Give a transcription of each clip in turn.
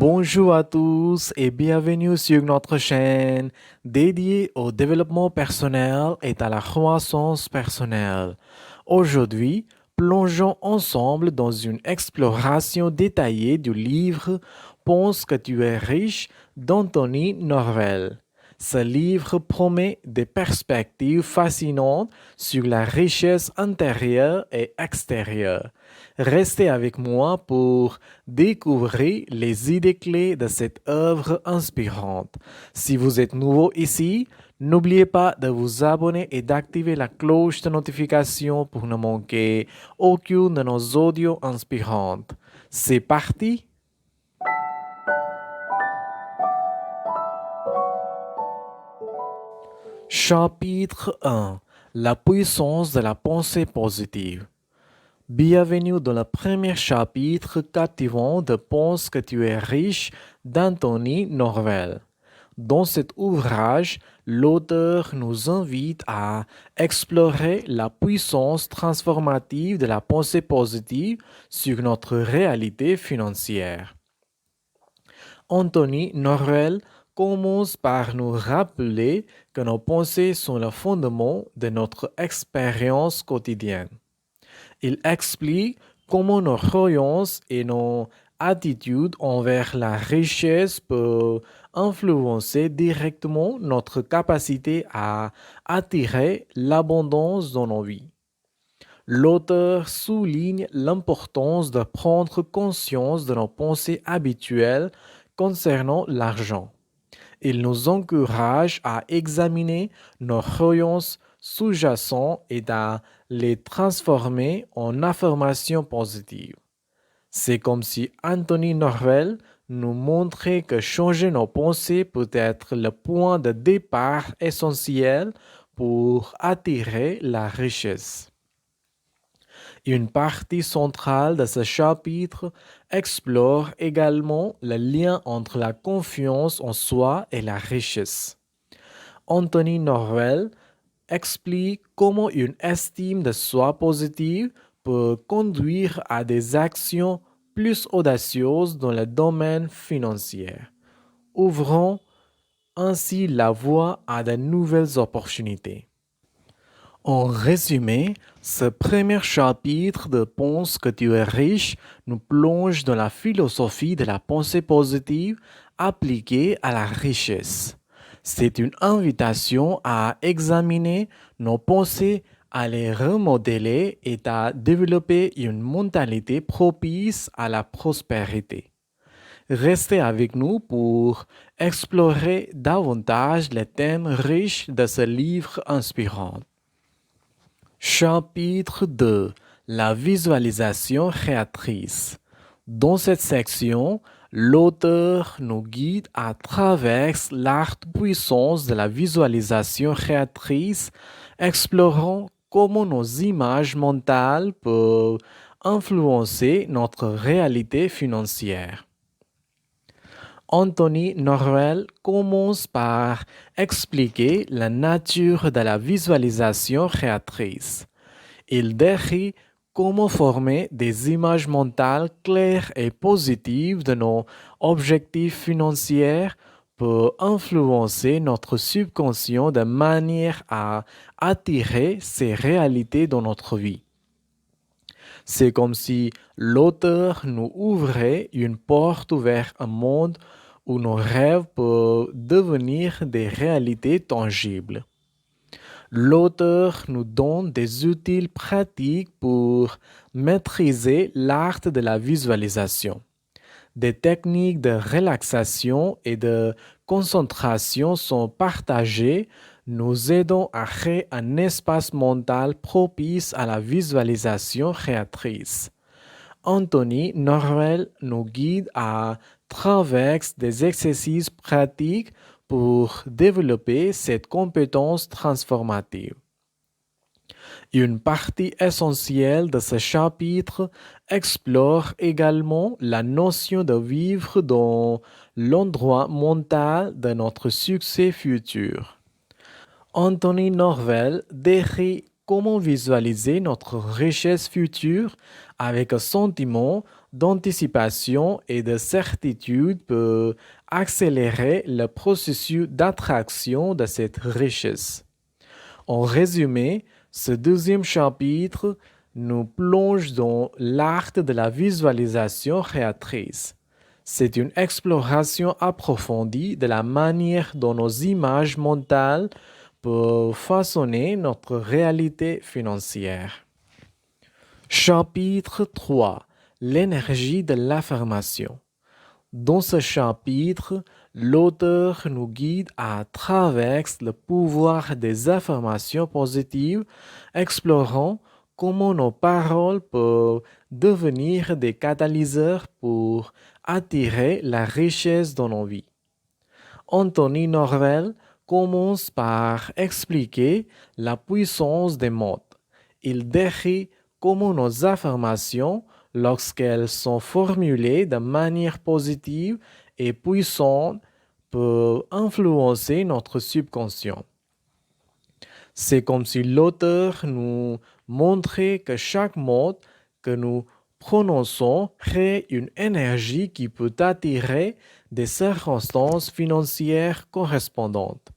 Bonjour à tous et bienvenue sur notre chaîne dédiée au développement personnel et à la croissance personnelle. Aujourd'hui, plongeons ensemble dans une exploration détaillée du livre Pense que tu es riche d'Anthony Norvel. Ce livre promet des perspectives fascinantes sur la richesse intérieure et extérieure. Restez avec moi pour découvrir les idées clés de cette œuvre inspirante. Si vous êtes nouveau ici, n'oubliez pas de vous abonner et d'activer la cloche de notification pour ne manquer aucune de nos audios inspirantes. C'est parti! Chapitre 1. La puissance de la pensée positive. Bienvenue dans le premier chapitre captivant de Pense que tu es riche d'Anthony Norvel. Dans cet ouvrage, l'auteur nous invite à explorer la puissance transformative de la pensée positive sur notre réalité financière. Anthony Norvel commence par nous rappeler que nos pensées sont le fondement de notre expérience quotidienne. Il explique comment nos croyances et nos attitudes envers la richesse peuvent influencer directement notre capacité à attirer l'abondance dans nos vies. L'auteur souligne l'importance de prendre conscience de nos pensées habituelles concernant l'argent. Il nous encourage à examiner nos croyances sous-jacentes et à les transformer en affirmations positives. C'est comme si Anthony Norvel nous montrait que changer nos pensées peut être le point de départ essentiel pour attirer la richesse. Une partie centrale de ce chapitre explore également le lien entre la confiance en soi et la richesse. Anthony Norvel explique comment une estime de soi positive peut conduire à des actions plus audacieuses dans le domaine financier, ouvrant ainsi la voie à de nouvelles opportunités. En résumé, ce premier chapitre de Pense que tu es riche nous plonge dans la philosophie de la pensée positive appliquée à la richesse. C'est une invitation à examiner nos pensées, à les remodeler et à développer une mentalité propice à la prospérité. Restez avec nous pour explorer davantage les thèmes riches de ce livre inspirant. Chapitre 2. La visualisation créatrice. Dans cette section, l'auteur nous guide à travers l'art puissance de la visualisation créatrice, explorant comment nos images mentales peuvent influencer notre réalité financière. Anthony Norvel commence par expliquer la nature de la visualisation créatrice. Il décrit comment former des images mentales claires et positives de nos objectifs financiers peut influencer notre subconscient de manière à attirer ces réalités dans notre vie. C'est comme si l'auteur nous ouvrait une porte vers un monde où nos rêves peuvent devenir des réalités tangibles. L'auteur nous donne des outils pratiques pour maîtriser l'art de la visualisation. Des techniques de relaxation et de concentration sont partagées, nous aidant à créer un espace mental propice à la visualisation créatrice. Anthony Norvel nous guide à travers des exercices pratiques pour développer cette compétence transformative. Une partie essentielle de ce chapitre explore également la notion de vivre dans l'endroit mental de notre succès futur. Anthony Norvel décrit comment visualiser notre richesse future avec un sentiment d'anticipation et de certitude peut accélérer le processus d'attraction de cette richesse. En résumé, ce deuxième chapitre nous plonge dans l'art de la visualisation créatrice. C'est une exploration approfondie de la manière dont nos images mentales peuvent façonner notre réalité financière. Chapitre 3. L'énergie de l'affirmation. Dans ce chapitre, l'auteur nous guide à travers le pouvoir des affirmations positives, explorant comment nos paroles peuvent devenir des catalyseurs pour attirer la richesse dans nos vies. Anthony Norvel commence par expliquer la puissance des mots. Il décrit comment nos affirmations, lorsqu'elles sont formulées de manière positive et puissante, peuvent influencer notre subconscient. C'est comme si l'auteur nous montrait que chaque mot que nous prononçons crée une énergie qui peut attirer des circonstances financières correspondantes.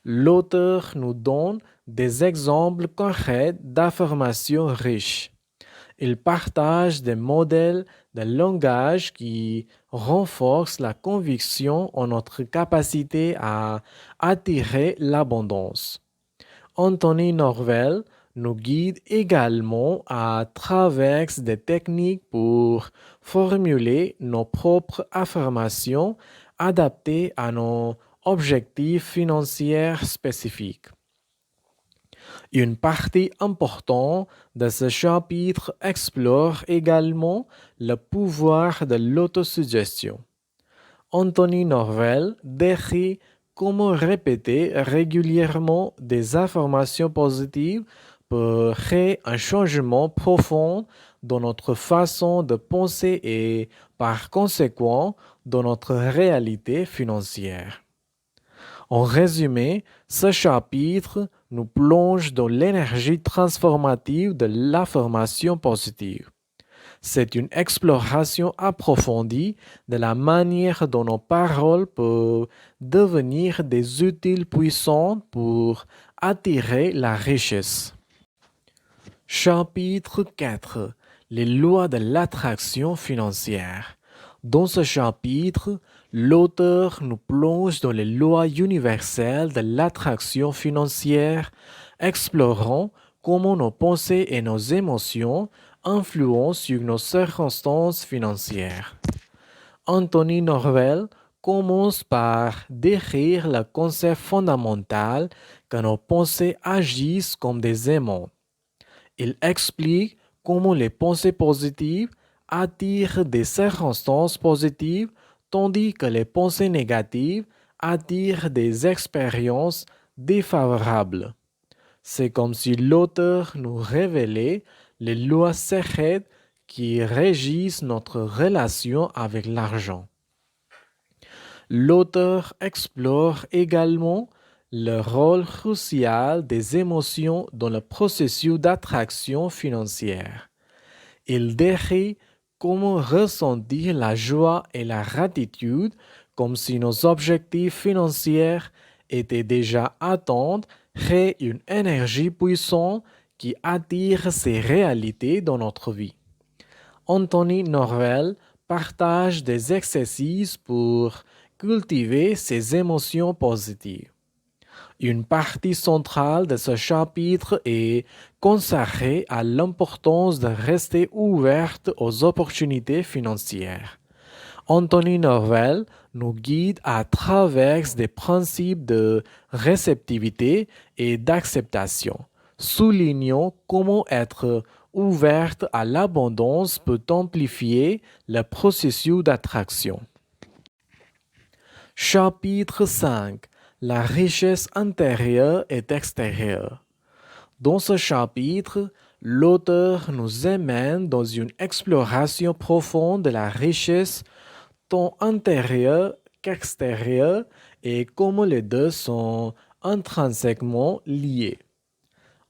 L'auteur nous donne des exemples concrets d'affirmations riches. Il partage des modèles de langage qui renforcent la conviction en notre capacité à attirer l'abondance. Anthony Norvel nous guide également à travers des techniques pour formuler nos propres affirmations adaptées à nos objectifs financiers spécifiques. Une partie importante de ce chapitre explore également le pouvoir de l'autosuggestion. Anthony Norvel décrit comment répéter régulièrement des affirmations positives peut créer un changement profond dans notre façon de penser et par conséquent dans notre réalité financière. En résumé, ce chapitre nous plonge dans l'énergie transformative de l'affirmation positive. C'est une exploration approfondie de la manière dont nos paroles peuvent devenir des outils puissants pour attirer la richesse. Chapitre 4. Les lois de l'attraction financière. Dans ce chapitre, l'auteur nous plonge dans les lois universelles de l'attraction financière, explorant comment nos pensées et nos émotions influencent sur nos circonstances financières. Anthony Norvel commence par décrire le concept fondamental que nos pensées agissent comme des aimants. Il explique comment les pensées positives attirent des circonstances positives, tandis que les pensées négatives attirent des expériences défavorables. C'est comme si l'auteur nous révélait les lois secrètes qui régissent notre relation avec l'argent. L'auteur explore également le rôle crucial des émotions dans le processus d'attraction financière. Il décrit comment ressentir la joie et la gratitude comme si nos objectifs financiers étaient déjà atteints, crée une énergie puissante qui attire ces réalités dans notre vie. Anthony Norvel partage des exercices pour cultiver ces émotions positives. Une partie centrale de ce chapitre est consacrée à l'importance de rester ouverte aux opportunités financières. Anthony Norvel nous guide à travers des principes de réceptivité et d'acceptation, soulignant comment être ouverte à l'abondance peut amplifier le processus d'attraction. Chapitre 5. La richesse intérieure et extérieure. Dans ce chapitre, l'auteur nous emmène dans une exploration profonde de la richesse tant intérieure qu'extérieure et comment les deux sont intrinsèquement liés.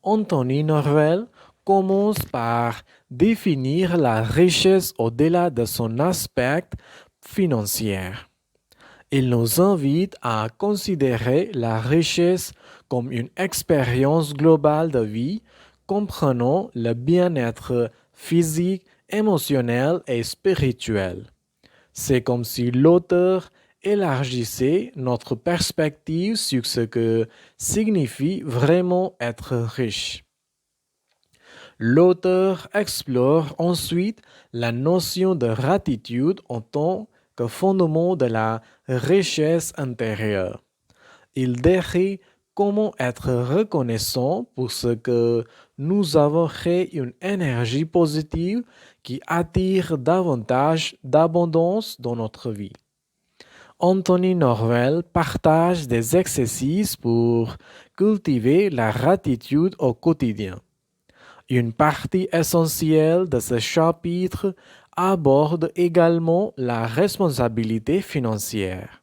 Anthony Norvel commence par définir la richesse au-delà de son aspect financier. Il nous invite à considérer la richesse comme une expérience globale de vie, comprenant le bien-être physique, émotionnel et spirituel. C'est comme si l'auteur élargissait notre perspective sur ce que signifie vraiment être riche. L'auteur explore ensuite la notion de gratitude en tant que fondement de la richesse intérieure. Il décrit comment être reconnaissant pour ce que nous avons créé une énergie positive qui attire davantage d'abondance dans notre vie. Anthony Norvel partage des exercices pour cultiver la gratitude au quotidien. Une partie essentielle de ce chapitre aborde également la responsabilité financière.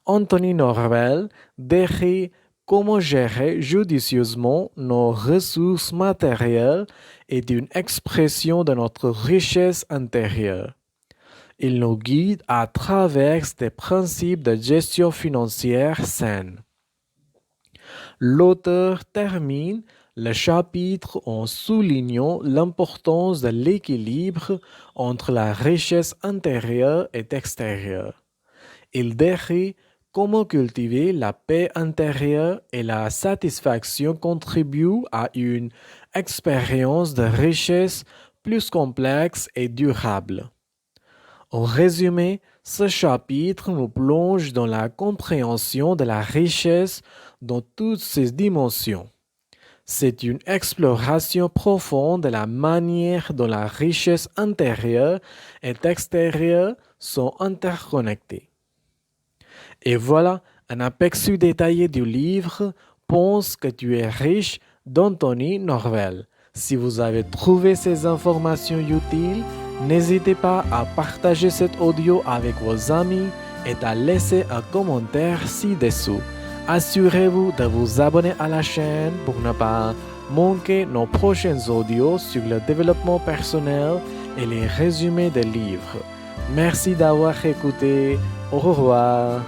Anthony Norvel décrit comment gérer judicieusement nos ressources matérielles est une expression de notre richesse intérieure. Il nous guide à travers des principes de gestion financière saine. L'auteur termine le chapitre en soulignant l'importance de l'équilibre entre la richesse intérieure et extérieure. Il décrit comment cultiver la paix intérieure et la satisfaction contribuent à une expérience de richesse plus complexe et durable. En résumé, ce chapitre nous plonge dans la compréhension de la richesse dans toutes ses dimensions. C'est une exploration profonde de la manière dont la richesse intérieure et extérieure sont interconnectées. Et voilà un aperçu détaillé du livre Pense que tu es riche d'Anthony Norvel. Si vous avez trouvé ces informations utiles, n'hésitez pas à partager cet audio avec vos amis et à laisser un commentaire ci-dessous. Assurez-vous de vous abonner à la chaîne pour ne pas manquer nos prochains audios sur le développement personnel et les résumés des livres. Merci d'avoir écouté. Au revoir.